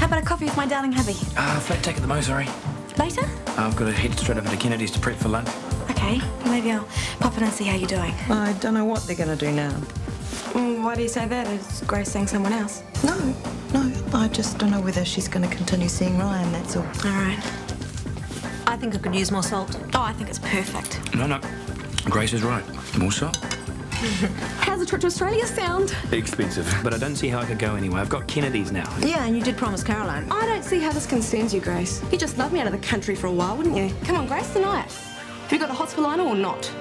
about a coffee with my darling hubby? Flat take at the Mo, sorry. Later? I've got to head straight over to Kennedy's to prep for lunch. Okay, maybe I'll pop in and see how you're doing. I don't know what they're going to do now. Why do you say that? Is Grace seeing someone else? No, I just don't know whether she's going to continue seeing Ryan, that's all. All right. I think I could use more salt. Oh, I think it's perfect. No. Grace is right. More salt. How's the trip to Australia sound? Expensive, but I don't see how I could go anyway. I've got Kennedy's now. Yeah, and you did promise Caroline. I don't see how this concerns you, Grace. You'd just love me out of the country for a while, wouldn't you? Come on, Grace, tonight. Have you got a hospital liner or not?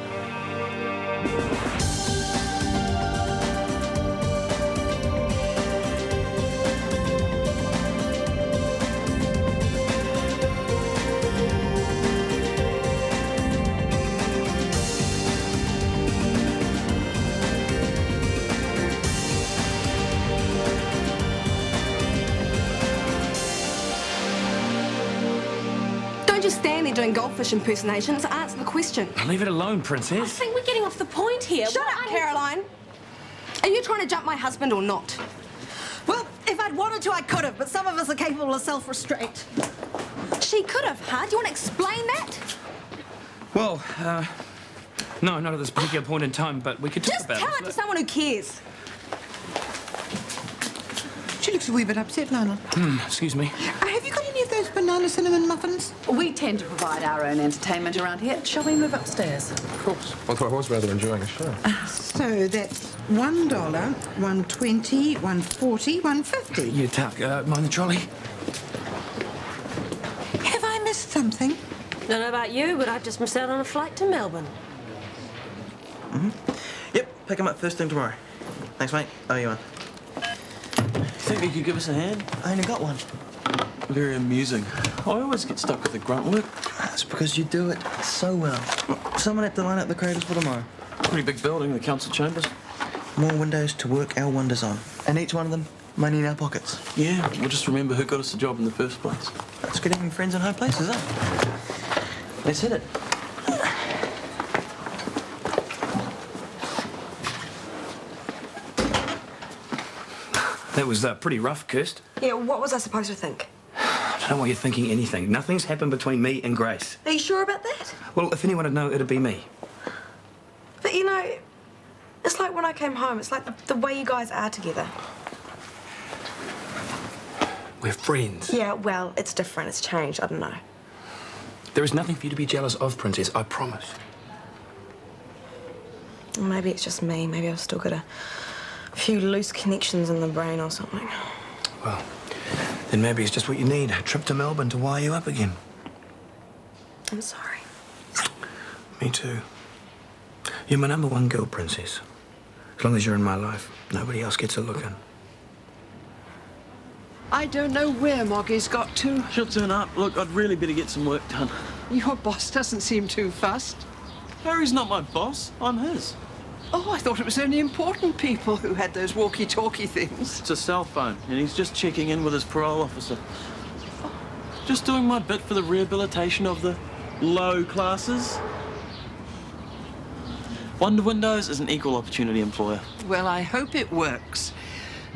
Just stand there doing goldfish impersonations. Answer the question. Leave it alone, I Princess. think we're getting off the point here. Shut up, Caroline. Are you trying to jump my husband or not? Well, if I'd wanted to, I could have, but some of us are capable of self-restraint. She could have, huh? Do you want to explain that? Well, no, not at this particular point in time, but we could talk Just about tell it. it to someone who cares. She looks a wee bit upset, Lionel. Excuse me. Have you got any of those banana cinnamon muffins? We tend to provide our own entertainment around here. Shall we move upstairs? Of course. Although I was rather enjoying a show. So that's $1, $1.20, $1.40, $1.50. You tuck. Mind the trolley? Have I missed something? Don't know about you, but I've just missed out on a flight to Melbourne. Yep, pick him up first thing tomorrow. Thanks, mate. Oh, you one. Think you could give us a hand? I only got one. Very amusing. I always get stuck with the grunt work. That's because you do it so well. Someone had to line up the cradles for tomorrow. Pretty big building, the council chambers. More windows to work our wonders on. And each one of them, money in our pockets. Yeah, we'll just remember who got us the job in the first place. That's good having friends in high places, eh? Let's hit it. That was pretty rough, Kirst. Yeah, what was I supposed to think? I don't know why you're thinking anything. Nothing's happened between me and Grace. Are you sure about that? Well, if anyone would know, it'd be me. But, you know, it's like when I came home. It's like the way you guys are together. We're friends. Yeah, well, it's different. It's changed. I don't know. There is nothing for you to be jealous of, Princess. I promise. Maybe it's just me. Maybe I've still got a few loose connections in the brain or something. Well, then maybe it's just what you need. A trip to Melbourne to wire you up again. I'm sorry. Me too. You're my #1 girl, Princess. As long as you're in my life, nobody else gets a look in. I don't know where Moggy's got to. She'll turn up. Look, I'd really better get some work done. Your boss doesn't seem too fussed. Harry's not my boss. I'm his. Oh, I thought it was only important people who had those walkie-talkie things. It's a cell phone, and he's just checking in with his parole officer. Just doing my bit for the rehabilitation of the low classes. Wonder Windows is an equal opportunity employer. Well, I hope it works.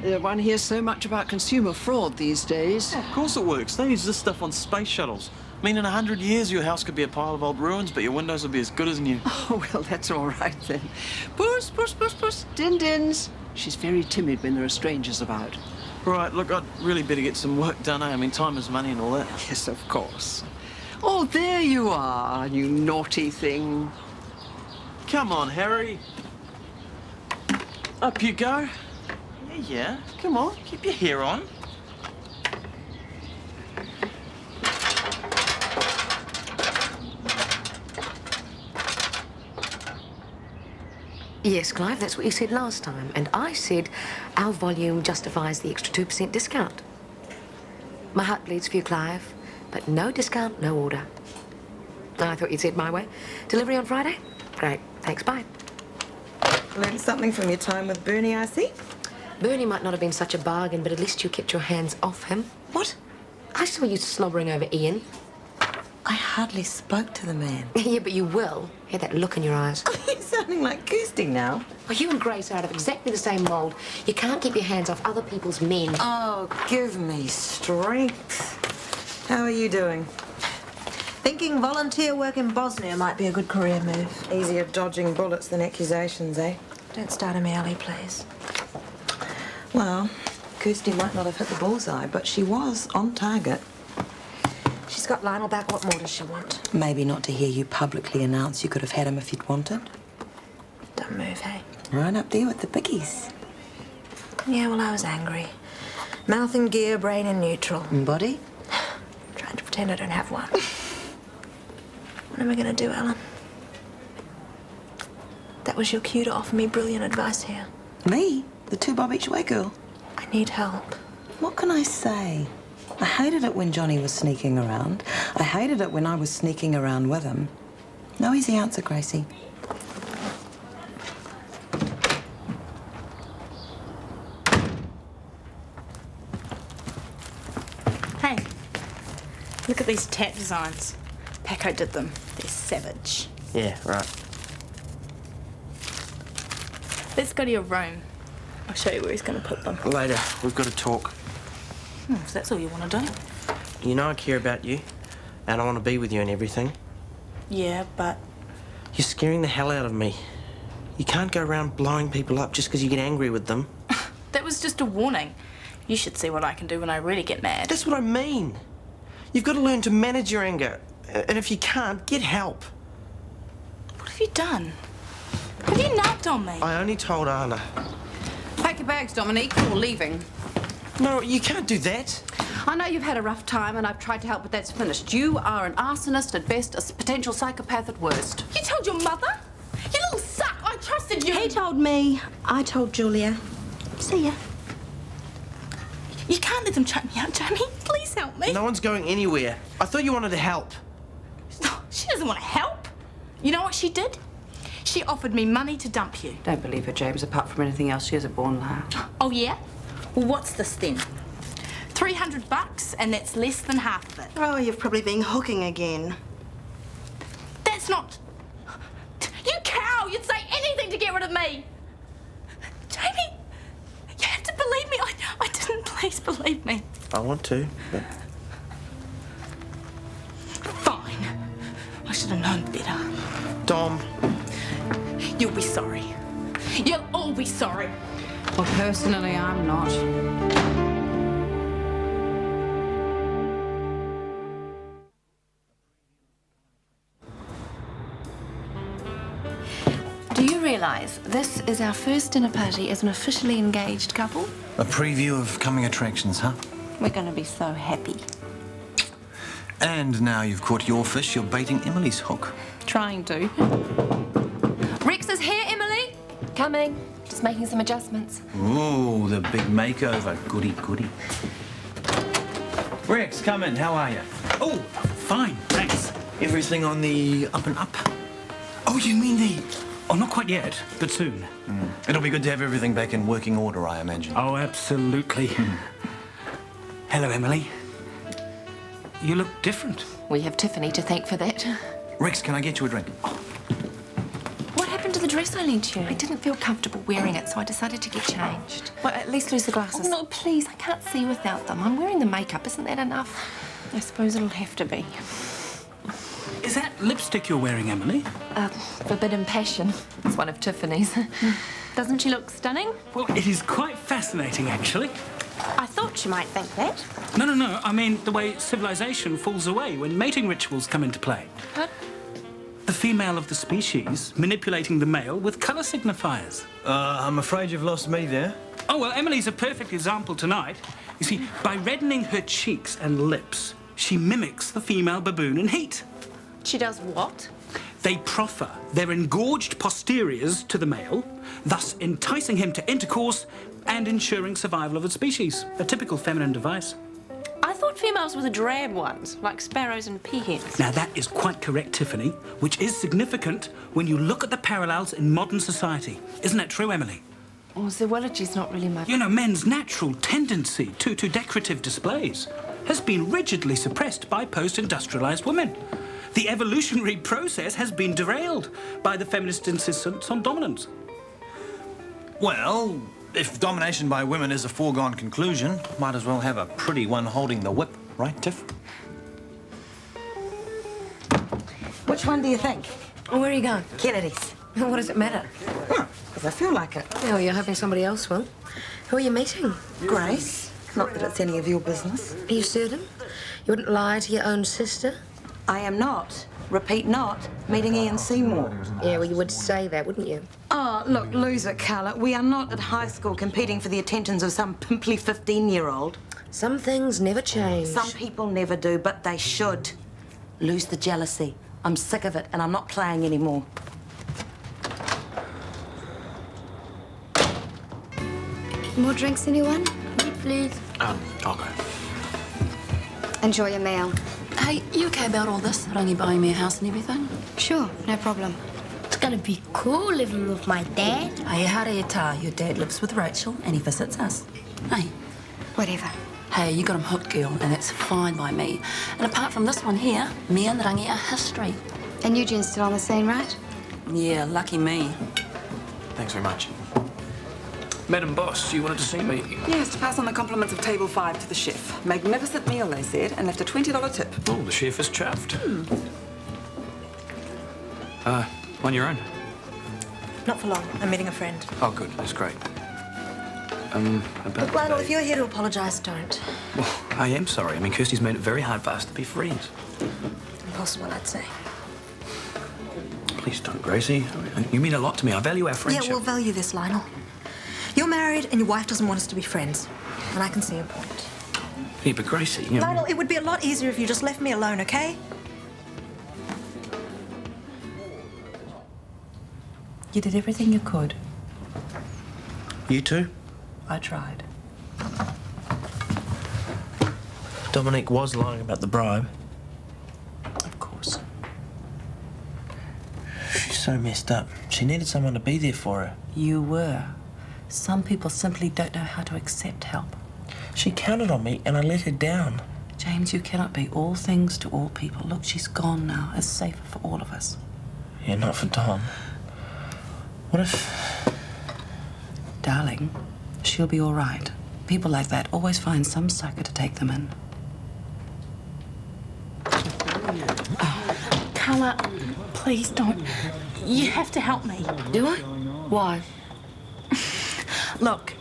One hears so much about consumer fraud these days. Of course it works. They use this stuff on space shuttles. I mean, in 100 years, your house could be a pile of old ruins, but your windows will be as good as new. Oh, well, that's all right then. Puss, puss, puss, puss. Din-dins. She's very timid when there are strangers about. Right, look, I'd really better get some work done, eh? I mean, time is money and all that. Yes, of course. Oh, there you are, you naughty thing. Come on, Harry. Up you go. Yeah, come on, keep your hair on. Yes, Clive, that's what you said last time. And I said our volume justifies the extra 2% discount. My heart bleeds for you, Clive, but no discount, no order. I thought you'd said my way. Delivery on Friday? Great. Thanks, bye. Learned something from your time with Bernie, I see. Bernie might not have been such a bargain, but at least you kept your hands off him. What? I saw you slobbering over Ian. I hardly spoke to the man. Yeah, but you will. Hear that look in your eyes. You're sounding like Kirsty now. Well, you and Grace are out of exactly the same mould. You can't keep your hands off other people's men. Oh, give me strength. How are you doing? Thinking volunteer work in Bosnia might be a good career move. Easier dodging bullets than accusations, eh? Don't start him early, please. Well, Kirsty might not have hit the bullseye, but she was on target. She's got Lionel back. What more does she want? Maybe not to hear you publicly announce you could have had him if you'd wanted. Dumb move, hey? Right up there with the biggies. Yeah, well, I was angry. Mouth in gear, brain in neutral. And body? Trying to pretend I don't have one. What am I going to do, Ellen? That was your cue to offer me brilliant advice here. Me? The 2 bob each way girl? I need help. What can I say? I hated it when Johnny was sneaking around. I hated it when I was sneaking around with him. No easy answer, Gracie. Hey, look at these tat designs. Paco did them. They're savage. Yeah, right. Let's go to your room. I'll show you where he's going to put them. Later, we've got to talk. If that's all you want to do. You know I care about you, and I want to be with you and everything. Yeah, but... You're scaring the hell out of me. You can't go around blowing people up just because you get angry with them. That was just a warning. You should see what I can do when I really get mad. That's what I mean. You've got to learn to manage your anger. And if you can't, get help. What have you done? Have you knocked on me? I only told Anna. Pack your bags, Dominique. You're leaving. No, you can't do that. I know you've had a rough time and I've tried to help, but that's finished. You are an arsonist at best, a potential psychopath at worst. You told your mother? You little suck! I trusted you! He told me. I told Julia. See ya. You can't let them choke me out, Jamie. Please help me. No one's going anywhere. I thought you wanted to help. She doesn't want to help. You know what she did? She offered me money to dump you. Don't believe her, James. Apart from anything else, she is a born liar. Oh, yeah? Well, what's this then? $300, and that's less than half of it. Oh, you've probably been hooking again. That's not... You cow! You'd say anything to get rid of me! Jamie, you have to believe me. I didn't. Please believe me. I want to, but... Fine. I should have known better. Dom. You'll be sorry. You'll all be sorry. Well, personally, I'm not. Do you realise this is our first dinner party as an officially engaged couple? A preview of coming attractions, huh? We're going to be so happy. And now you've caught your fish, you're baiting Emily's hook. Trying to. Rex is here, Emily. Coming. Just making some adjustments. Ooh, the big makeover. Goody, goody. Rex, come in. How are you? Oh, fine, thanks. Everything on the up and up? Oh, you mean the... Oh, not quite yet, but soon. It'll be good to have everything back in working order, I imagine. Oh, absolutely. Hello, Emily. You look different. We have Tiffany to thank for that. Rex, can I get you a drink? What happened to the dress I lent you? I didn't feel comfortable wearing it, so I decided to get changed. Well, at least lose the glasses. Oh, no, please, I can't see without them. I'm wearing the makeup. Isn't that enough? I suppose it'll have to be. Is that lipstick you're wearing, Emily? Forbidden Passion. It's one of Tiffany's. Doesn't she look stunning? Well, it is quite fascinating, actually. I thought she might think that. No. I mean, the way civilization falls away when mating rituals come into play. What? The female of the species manipulating the male with colour signifiers. I'm afraid you've lost me there. Oh, well, Emily's a perfect example tonight. You see, by reddening her cheeks and lips, she mimics the female baboon in heat. She does what? They proffer their engorged posteriors to the male, thus enticing him to intercourse and ensuring survival of the species. A typical feminine device. I thought females were the drab ones, like sparrows and peahens. Now, that is quite correct, Tiffany, which is significant when you look at the parallels in modern society. Isn't that true, Emily? Well, zoology's not really my... You know, men's natural tendency to decorative displays. has been rigidly suppressed by post-industrialised women. The evolutionary process has been derailed by the feminist insistence on dominance. Well, if domination by women is a foregone conclusion, might as well have a pretty one holding the whip, right, Tiff? Which one do you think? Where are you going? Kennedy's. What does it matter? Because I feel like it. Oh, you're hoping somebody else will. Who are you meeting? Grace. Not that it's any of your business. Are you certain? You wouldn't lie to your own sister? I am not, repeat not, meeting Ian Seymour. Yeah, well, you would say that, wouldn't you? Oh, look, lose it, Carla. We are not at high school competing for the attentions of some pimply 15-year-old. Some things never change. Some people never do, but they should. Lose the jealousy. I'm sick of it, and I'm not playing anymore. More drinks, anyone? Me, please. I'll go. Enjoy your meal. Hey, you okay about all this? Rangi buying me a house and everything? Sure, no problem. It's gonna be cool living with my dad. Hey, hareata, your dad lives with Rachel and he visits us. Hey. Whatever. Hey, you got him hooked, girl, and that's fine by me. And apart from this one here, me and Rangi are history. And Eugene's still on the scene, right? Yeah, lucky me. Thanks very much. Madam Boss, you wanted to see me? Yes, to pass on the compliments of Table 5 to the chef. Magnificent meal, they said, and left a $20 tip. Oh, the chef is chuffed. On your own? Not for long. I'm meeting a friend. Oh, good. That's great. About Lionel, if you're here to apologise, don't. Well, I am sorry. I mean, Kirsty's made it very hard for us to be friends. Impossible, I'd say. Please don't, Gracie. I mean, you mean a lot to me. I value our friendship. Yeah, we'll value this, Lionel. You're married and your wife doesn't want us to be friends. And I can see your point. Yeah, but Gracie, you know... Lionel, it would be a lot easier if you just left me alone, okay? You did everything you could. You too? I tried. Dominique was lying about the bribe. Of course. She's so messed up. She needed someone to be there for her. You were. Some people simply don't know how to accept help. She counted on me and I let her down. James, you cannot be all things to all people. Look, she's gone now. It's safer for all of us. Yeah, not for Dom. What if... Darling, she'll be all right. People like that always find some sucker to take them in. Carla, please don't. You have to help me. Do I? Why? Look,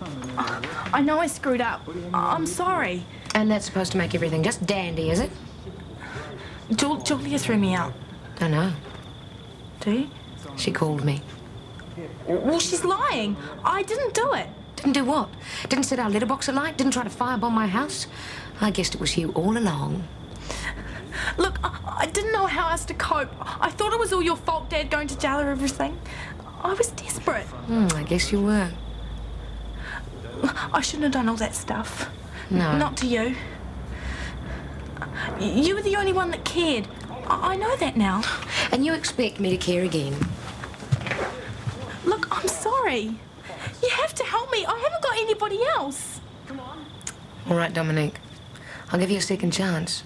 I know I screwed up. I'm sorry. And that's supposed to make everything just dandy, is it? Julia threw me out. I know. Do you? She called me. Well, she's lying. I didn't do it. Didn't do what? Didn't set our letterbox alight? Didn't try to firebomb my house? I guessed it was you all along. Look, I didn't know how else to cope. I thought it was all your fault, Dad going to jail or everything. I was desperate. I guess you were. I shouldn't have done all that stuff. No. Not to you. You were the only one that cared. I know that now. And you expect me to care again? Look, I'm sorry. You have to help me. I haven't got anybody else. All right, Dominique. I'll give you a second chance.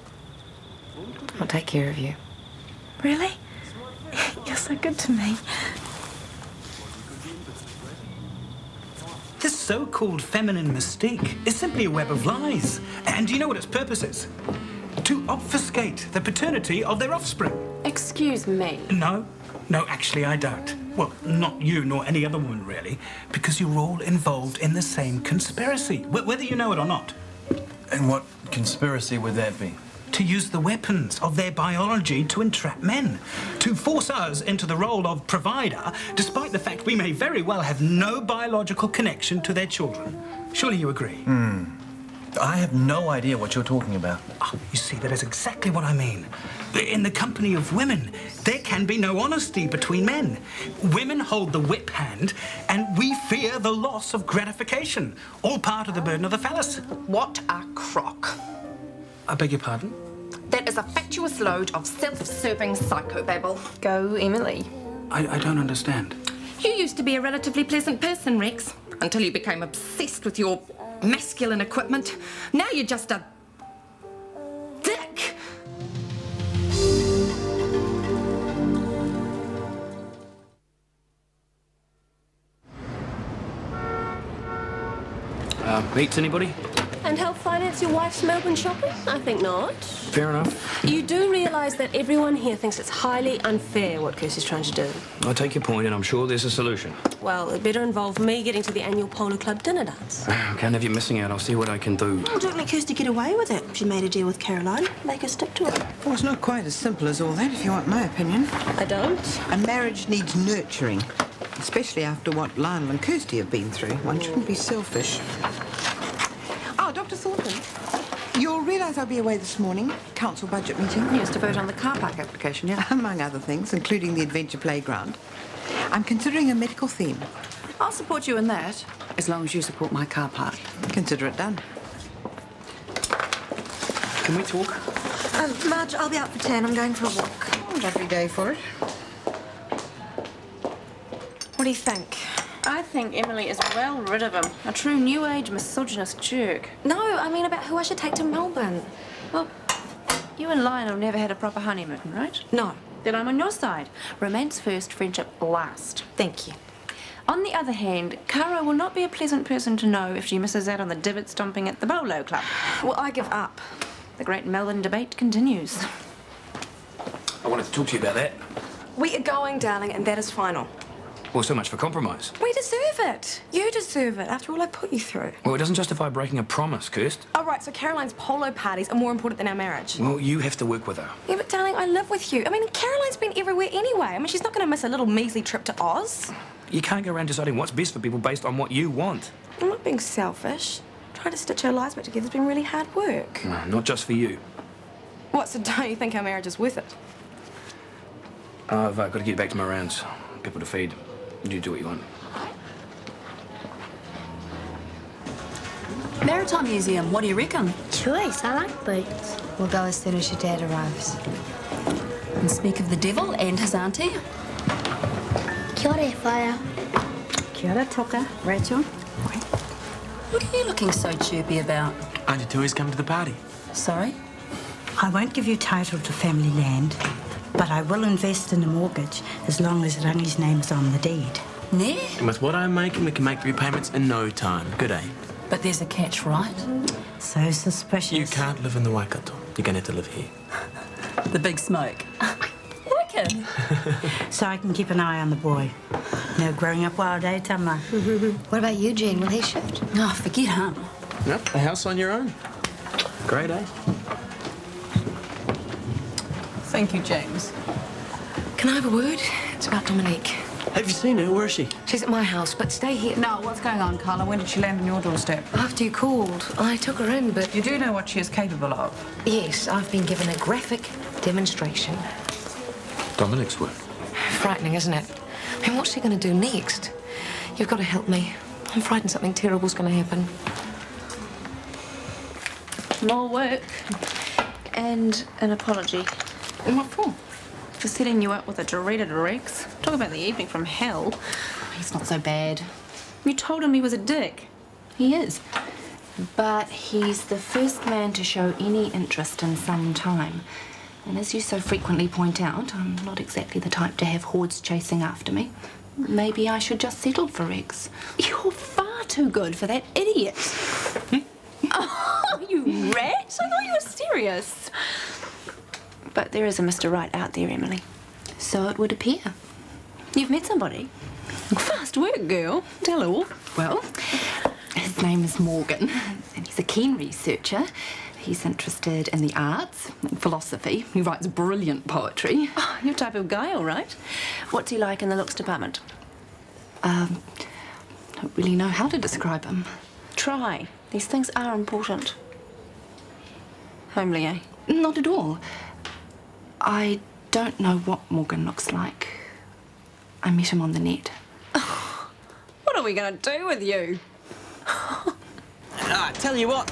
I'll take care of you. Really? You're so good to me. This so-called feminine mystique is simply a web of lies. And do you know what its purpose is? To obfuscate the paternity of their offspring. Excuse me. No, actually I don't. Well, not you nor any other woman, really, because you're all involved in the same conspiracy, whether you know it or not. And what conspiracy would that be? To use the weapons of their biology to entrap men. To force us into the role of provider, despite the fact we may very well have no biological connection to their children. Surely you agree? I have no idea what you're talking about. Oh, you see, that is exactly what I mean. In the company of women, there can be no honesty between men. Women hold the whip hand, and we fear the loss of gratification. All part of the burden of the phallus. What a crock. I beg your pardon? That is a fatuous load of self-serving psychobabble. Go, Emily. I don't understand. You used to be a relatively pleasant person, Rex, until you became obsessed with your masculine equipment. Now you're just a Meets anybody? And help finance your wife's Melbourne shopping? I think not. Fair enough. You do realise that everyone here thinks it's highly unfair what Kirsty's trying to do. I take your point, and I'm sure there's a solution. Well, it better involve me getting to the annual Polo Club dinner dance. Can't have you missing out. I'll see what I can do. Oh, don't let Kirsty get away with it. She made a deal with Caroline. Make her stick to it. Well, it's not quite as simple as all that, if you want my opinion. I don't. A marriage needs nurturing, especially after what Lionel and Kirsty have been through. One shouldn't be selfish. Oh, Dr. Thornton, you'll realise I'll be away this morning. Council budget meeting. Yes, to vote on the car park application, yeah. Among other things, including the adventure playground. I'm considering a medical theme. I'll support you in that, as long as you support my car park. Consider it done. Can we talk? Marj, I'll be out for 10. I'm going for a walk. Oh, lovely day for it. What do you think? I think Emily is well rid of him. A true new age misogynist jerk. No, I mean about who I should take to Melbourne. Well, you and Lionel never had a proper honeymoon, right? No. Then I'm on your side. Romance first, friendship last. Thank you. On the other hand, Cara will not be a pleasant person to know if she misses out on the divot stomping at the Polo Club. Well, I give up. The great Melbourne debate continues. I wanted to talk to you about that. We are going, darling, and that is final. Well, so much for compromise. We deserve it. You deserve it, after all I put you through. Well, it doesn't justify breaking a promise, Kirst. Oh, right, so Caroline's polo parties are more important than our marriage. Well, you have to work with her. Yeah, but darling, I live with you. I mean, Caroline's been everywhere anyway. I mean, she's not going to miss a little measly trip to Oz. You can't go around deciding what's best for people based on what you want. I'm not being selfish. Trying to stitch our lives back together has been really hard work. No, not just for you. What, so don't you think our marriage is worth it? I've got to get back to my rounds. People to feed. You do what you want. Maritime Museum, what do you reckon? Choice, I like boots. We'll go as soon as your dad arrives. And speak of the devil and his auntie. Kia ora, whaia. Kia ora, Toka. Rachel. What are you looking so chirpy about? Auntie Tui's come to the party. Sorry? I won't give you title to family land, but I will invest in a mortgage as long as Rangi's name's on the deed. Ne? And with what I'm making, we can make repayments in no time. Good, eh? But there's a catch, right? So suspicious. You can't live in the Waikato. You're going to have to live here. The big smoke. Wicked. So I can keep an eye on the boy. No growing up wild, eh, Tama? What about you, Jean? Will he shift? Oh, forget him. Yep, a house on your own. Great, eh? Thank you, James. Can I have a word? It's about Dominique. Have you seen her? Where is she? She's at my house, but stay here. No, what's going on, Carla? When did she land on your doorstep? After you called, I took her in, but... You do know what she is capable of? Yes, I've been given a graphic demonstration. Dominique's work. Frightening, isn't it? I mean, what's he going to do next? You've got to help me. I'm frightened something terrible's going to happen. More work. And an apology. And what for? For setting you up with a derided Rex. Talk about the evening from hell. He's not so bad. You told him he was a dick. He is. But he's the first man to show any interest in some time. And as you so frequently point out, I'm not exactly the type to have hordes chasing after me. Maybe I should just settle for Rex. You're far too good for that idiot. Oh, you rat! I thought you were serious. But there is a Mr. Right out there, Emily. So it would appear. You've met somebody. Fast work, girl. Tell all. Well, his name is Morgan, and he's a keen researcher. He's interested in the arts, philosophy. He writes brilliant poetry. Oh, your type of guy, all right. What's he like in the looks department? Don't really know how to describe him. Try. These things are important. Homely, eh? Not at all. I don't know what Morgan looks like. I met him on the net. What are we going to do with you? I tell you what,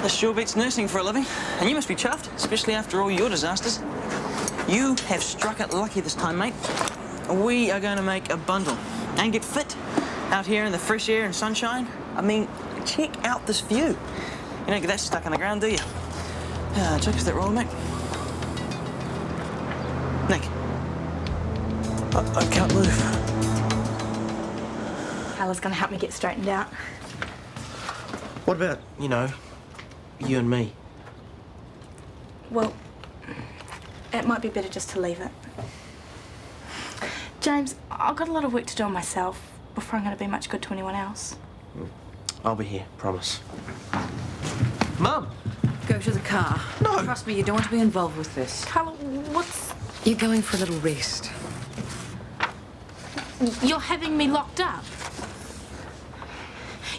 this sure beats nursing for a living. And you must be chuffed, especially after all your disasters. You have struck it lucky this time, mate. We are going to make a bundle and get fit out here in the fresh air and sunshine. I mean, check out this view. You don't get that stuck in the ground, do you? Check us that roll, mate. Nick. I can't move. Carla's gonna help me get straightened out. What about, you know, you and me? Well, it might be better just to leave it. James, I've got a lot of work to do on myself before I'm going to be much good to anyone else. I'll be here, promise. Mum! Go to the car. No! Trust me, you don't want to be involved with this. Carla, what's... You're going for a little rest. You're having me locked up?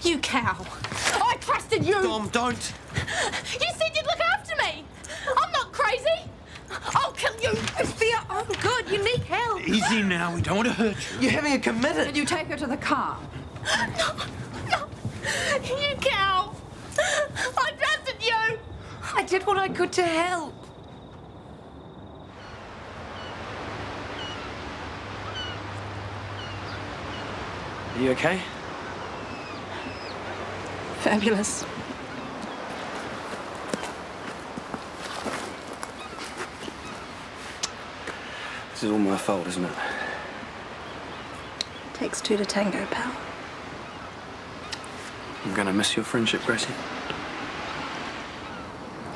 You cow. I trusted you! Dom, don't! You said you'd look after me! I'm not crazy! I'll kill you! It's for your own good. You need help. Easy now, we don't want to hurt you. You're having her committed. Did you take her to the car? No! You cow! I trusted you! I did what I could to help. Are you okay? Fabulous. This is all my fault, isn't it? Takes two to tango, pal. I'm gonna miss your friendship, Gracie.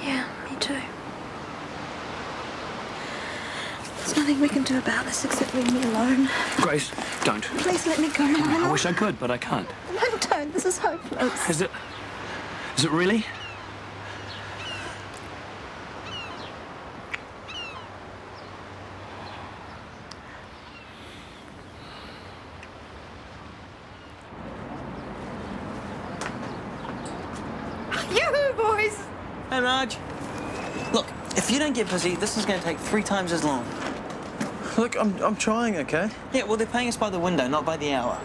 Yeah, me too. There's nothing we can do about this except leave me alone. Grace, don't. Please let me go, Lionel. I wish I could, but I can't. No, don't. This is hopeless. Is it? Is it really? Yoo-hoo, boys! Hey, Marj. Look, if you don't get busy, this is going to take 3 times as long. Look, I'm trying, okay? Yeah, well, they're paying us by the window, not by the hour.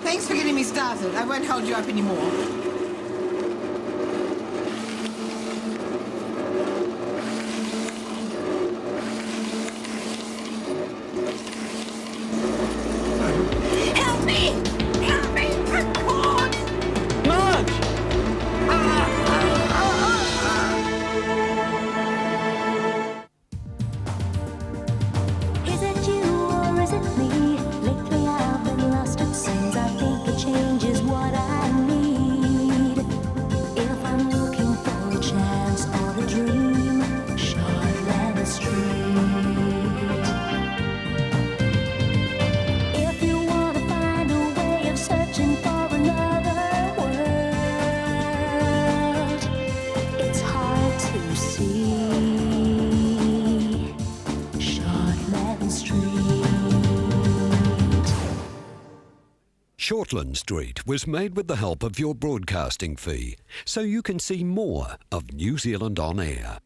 Thanks for getting me started. I won't hold you up anymore. Help me! Help me! I'm caught! Marj! Is it you or is it me? Lately I've been lost, it seems. I think a change is what I need. If I'm looking for a chance or a dream, Shortland Street. If you want to find a way of searching for another world, it's hard to see. Shortland Street. Shortland Street was made with the help of your broadcasting fee, so you can see more of New Zealand on air.